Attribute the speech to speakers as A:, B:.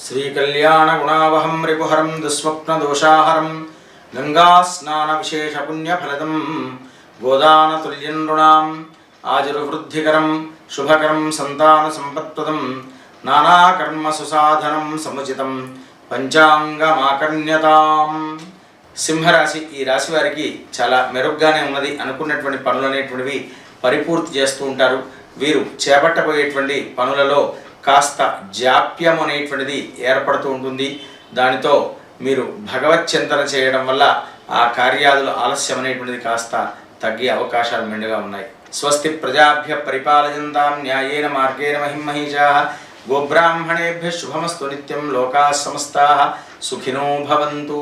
A: श्रीकल्याणगुणावहं रिपुहरं दुःस्वप्नदोषाहरं गङ्गास्नानविशेषपुण्यफलदं गोदानतुल्यं नृणाम् आजुर्वृद्धिकरं शुभकरं सन्तानसम्पत्प्रदं नानाकर्मसुसाधनं समुचितं పంచాంగమాకర్ణ్యతాం. సింహరాశి ఈ రాశి వారికి చాలా మెరుగ్గానే ఉన్నది. అనుకున్నటువంటి పనులు అనేటువంటివి పరిపూర్తి చేస్తూ ఉంటారు. వీరు చేపట్టబోయేటువంటి పనులలో కాస్త జాప్యం అనేటువంటిది ఏర్పడుతూ ఉంటుంది. దానితో మీరు భగవత్ చింతన చేయడం వల్ల ఆ కార్యాదుల ఆలస్యం అనేటువంటిది కాస్త తగ్గే అవకాశాలు మెండుగా ఉన్నాయి. స్వస్తి ప్రజాభ్య పరిపాలయంతాం న్యాయేన మార్గేణ మహిమహీషాః గోబ్రాహ్మణేభ్య శుభమస్తు నిత్యం లోకాః సమస్తాః సుఖినో భవంతు.